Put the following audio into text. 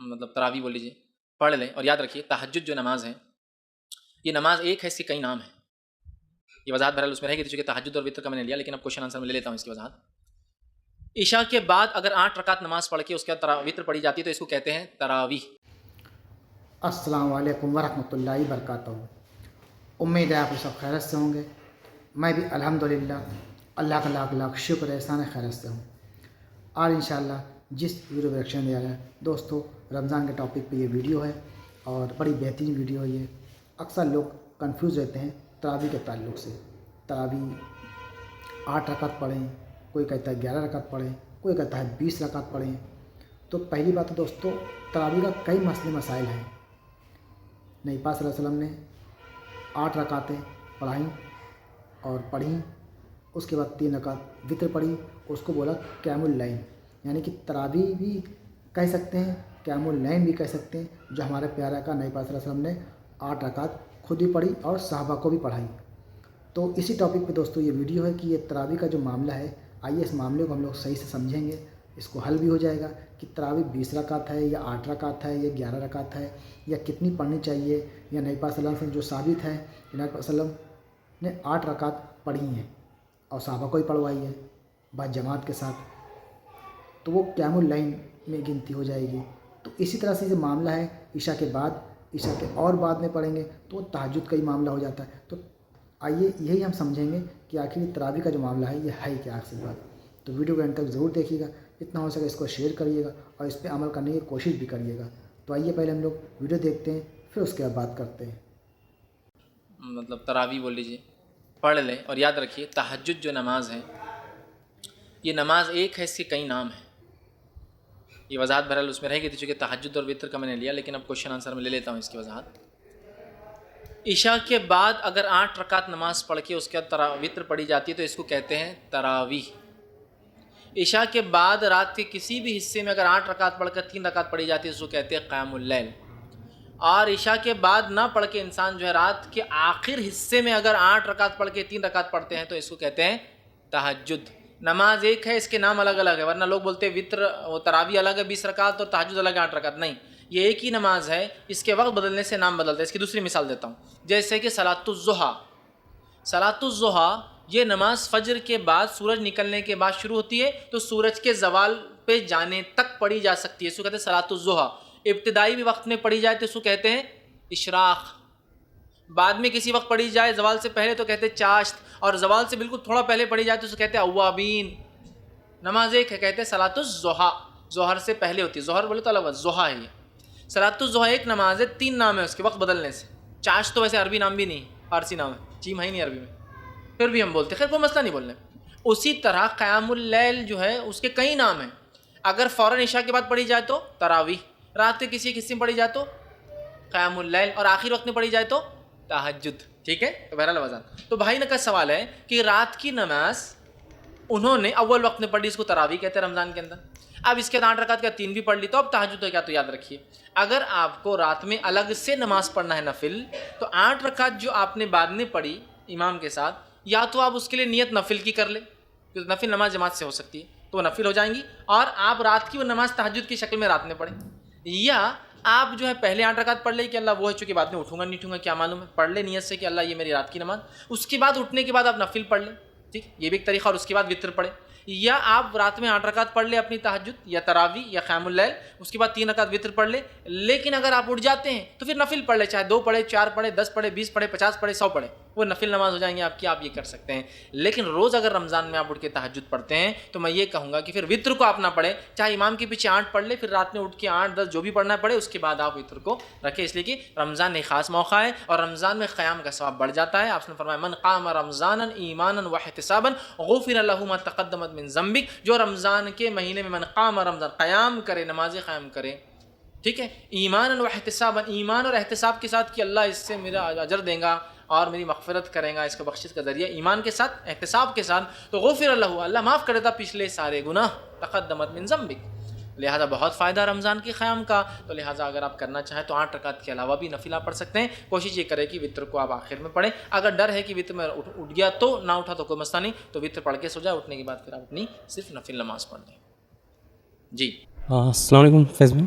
مطلب تراویح بول لیجیے، پڑھ لیں اور یاد رکھیے تہجد جو نماز ہے یہ نماز ایک ہے، اس کے کئی نام ہیں. یہ وضاحت بہرحال اس میں رہے گی چونکہ تہجد اور وطر کا میں نے لیا، لیکن اب کوشچن آنسر میں لے لیتا ہوں اس کی وضاحت. عشاء کے بعد اگر 8 رکعت نماز پڑھ کے اس کے بعد وطر پڑھی جاتی ہے تو اس کو کہتے ہیں تراویح. السلام علیکم ورحمۃ اللہ وبرکاتہ. امید ہے آپ سب خیرت سے ہوں گے. میں بھی الحمدللہ اللہ کا لاکھ لاکھ شکر احسان خیرت سے ہوں. اور انشاءاللہ جس ویڈیو پہ ریئیکشن دیا ہے دوستو، رمضان کے ٹاپک پہ یہ ویڈیو ہے اور بڑی بہترین ویڈیو ہے یہ. اکثر لوگ کنفیوز رہتے ہیں تراویح کے تعلق سے. تراویح 8 رکعت پڑھیں، کوئی کہتا ہے 11 رکعت پڑھیں، کوئی کہتا ہے 20 رکعت پڑھیں. تو پہلی بات تو دوستو، تراویح کا کئی مسئلے مسائل ہیں. نبی پاک صلی اللہ علیہ وسلم نے 8 رکعتیں پڑھائیں اور پڑھیں، اس کے بعد 3 رکعت وطر پڑھی، اس کو بولا قیام اللیل. یعنی کہ تراویح بھی کہہ سکتے ہیں، قیام اللیل بھی کہہ سکتے ہیں. جو ہمارے پیارے آقا نبی پاک صلی اللہ علیہ وسلم نے 8 رکعت خود بھی پڑھی اور صحابہ کو بھی پڑھائی. تو اسی ٹاپک پہ دوستو یہ ویڈیو ہے کہ یہ تراویح کا جو معاملہ ہے، آئیے اس معاملے کو ہم لوگ صحیح سے سمجھیں گے. اس کو حل بھی ہو جائے گا کہ تراویح 20 رکعت ہے یا 8 رکعت ہے یا 11 رکعت ہے یا کتنی پڑھنی چاہیے. یا نبی پاک صلی اللہ علیہ وسلم جو ثابت ہے کہ نبی پاک صلی اللہ علیہ وسلم نے 8 رکعت پڑھی ہیں اور صحابہ کو ہی پڑھوائی ہے بعد جماعت کے ساتھ، تو وہ قیام اللیل میں گنتی ہو جائے گی. تو اسی طرح سے جو معاملہ ہے عشاء کے بعد، عشاء کے اور بعد میں پڑھیں گے تو وہ تہجد کا ہی معاملہ ہو جاتا ہے. تو آئیے یہی ہم سمجھیں گے کہ آخر تراویح کا جو معاملہ ہے یہ ہے کیا اصل بات. تو ویڈیو کو اینڈ تک ضرور دیکھیے گا، جتنا ہو سکے اس کو شیئر کریے گا اور اس پہ عمل کرنے کی کوشش بھی کریے گا. تو آئیے پہلے ہم لوگ ویڈیو دیکھتے ہیں، پھر اس کے بعد بات کرتے ہیں. مطلب تراویح بول لیجیے، پڑھ لیں اور یاد رکھیے تہجد جو نماز ہے یہ نماز ایک ہے، اس کے کئی نام ہیں. یہ وضاحت بہرحال اس میں رہے گی چونکہ تہجد اور وطر کا میں نے لیا، لیکن اب کوشچن آنسر میں لے لیتا ہوں اس کی وضاحت. عشاء کے بعد اگر 8 رکعت نماز پڑھ کے اس کے بعد وطر پڑھی جاتی ہے تو اس کو کہتے ہیں تراویح. عشاء کے بعد رات کے کسی بھی حصے میں اگر 8 رکعت پڑھ کر 3 رکعت پڑھی جاتی ہے اس کو کہتے ہیں قیام اللیل. اور عشاء کے بعد نہ پڑھ کے انسان جو ہے رات کے آخر حصے میں اگر 8 رکعت پڑھ کے 3 رکعت پڑھتے ہیں تو اس کو کہتے ہیں تہجد. نماز ایک ہے، اس کے نام الگ الگ ہے، ورنہ لوگ بولتے ہیں وطر و تراویح الگ ہے 20 رکعت اور تہجد الگ ہے 8 رکعت. نہیں، یہ ایک ہی نماز ہے، اس کے وقت بدلنے سے نام بدلتا ہے. اس کی دوسری مثال دیتا ہوں، جیسے کہ صلاۃ الضحیٰ. صلاۃ الضحیٰ یہ نماز فجر کے بعد سورج نکلنے کے بعد شروع ہوتی ہے تو سورج کے زوال پہ جانے تک پڑھی جا سکتی ہے، اس کو کہتے ہیں صلاۃ الضحیٰ. ابتدائی بھی وقت میں پڑھی جائے تو اس کو کہتے ہیں اشراق، بعد میں کسی وقت پڑھی جائے زوال سے پہلے تو کہتے ہیں چاشت، اور زوال سے بالکل تھوڑا پہلے پڑھی جائے تو اس کو کہتے ہیں اوابین. نماز ایک ہے، کہتے ہیں صلاۃ الضحیٰ، ظہر سے پہلے ہوتی ہے. ظہر بولے تو الگ ضحیٰ ہے. یہ صلاۃ الضحیٰ ایک نماز ہے، 3 نام ہے اس کے وقت بدلنے سے. چاشت تو ویسے عربی نام بھی نہیں، فارسی نام ہے، چیم ہے ہی نہیں عربی میں، پھر بھی ہم بولتے ہیں، خیر کوئی مسئلہ نہیں بولنے. اسی طرح قیام اللیل جو ہے اس کے کئی نام ہیں. اگر فوراً عشاء کے بعد پڑھی جائے تو تراویح، رات کے کسی حصے میں پڑھی جائے تو قیام اللیل، اور آخر وقت میں پڑھی جائے تو تہجد. ٹھیک ہے، تو بہرحال وضاحت. تو بھائی نے کا سوال ہے کہ رات کی نماز انہوں نے اول وقت میں پڑھی، اس کو تراویح کہتے ہیں رمضان کے اندر. اب اس کے 8 رکعت کا 3 بھی پڑھ لی تو اب تہجد ہے کیا؟ تو یاد رکھیے اگر آپ کو رات میں الگ سے نماز پڑھنا ہے نفل، تو 8 رکعت جو آپ نے بعد میں پڑھی امام کے ساتھ، یا تو آپ اس کے لیے نیت نفل کی کر لیں، کیونکہ نفل نماز جماعت سے ہو سکتی ہے تو وہ نفل ہو جائیں گی، اور آپ رات کی وہ نماز تہجد کی شکل میں رات میں پڑھیں. یا آپ جو ہے پہلے 8 رکعت پڑھ لیں کہ اللہ وہ ہے چونکہ بعد میں اٹھوں گا نہیں اٹھوں گا کیا معلوم ہے، پڑھ لیں نیت سے کہ اللہ یہ میری رات کی نماز، اس کے بعد اٹھنے کے بعد آپ نفل پڑھ لیں. ٹھیک، یہ بھی ایک طریقہ، اور اس کے بعد وطر پڑھیں. یا آپ رات میں 8 رکعت پڑھ لیں اپنی تہجد یا تراویح یا قیام اللیل، اس کے بعد 3 رکعت وطر پڑھ لیں. لیکن اگر آپ اٹھ جاتے ہیں تو پھر نفل پڑھ لیں، چاہے 2 پڑھے، 4 پڑھے، 10 پڑھے، 20 پڑھے، 50 پڑھے، 100 پڑھے، وہ نفل نماز ہو جائیں گے آپ کی، آپ یہ کر سکتے ہیں. لیکن روز اگر رمضان میں آپ اٹھ کے تہجد پڑھتے ہیں تو میں یہ کہوں گا کہ پھر وطر کو آپ نہ پڑھیں، چاہے امام کے پیچھے 8 پڑھ لیں، پھر رات میں اٹھ کے 8 10 جو بھی پڑھنا پڑے اس کے بعد آپ وطر کو رکھیں، اس لیے کہ رمضان ایک خاص موقع ہے اور رمضان میں قیام کا ثواب بڑھ جاتا ہے. آپ نے فرمایا من قام رمضانا ایمانا واحتسابا غفر له ما تقدمت من ذنبک، جو رمضان کے مہینے میں من قام رمضان قیام کرے، نماز قیام کرے، ٹھیک ہے، ایمانا واحتسابا، ایمان اور احتساب کے ساتھ کہ اللہ اس سے میرا اجر دے گا اور میری مغفرت کرے گا، اس کو بخشش کا ذریعہ ایمان کے ساتھ احتساب کے ساتھ، تو غفر اللہ، اللہ معاف کر دیتا پچھلے سارے گناہ، تقدمت من ذنبک. لہٰذا بہت فائدہ رمضان کی قیام کا. تو لہٰذا اگر آپ کرنا چاہیں تو 8 رکعت کے علاوہ بھی نفل آپ پڑھ سکتے ہیں. کوشش یہ کریں کہ وطر کو آپ آخر میں پڑھیں. اگر ڈر ہے کہ وطر میں اٹھ گیا تو نہ اٹھا تو کوئی مسئلہ نہیں، تو وطر پڑھ کے سو جائے، اٹھنے کے بعد پھر آپ اپنی صرف نفل نماز پڑھ لیں. جی السلام علیکم فیض بھائی.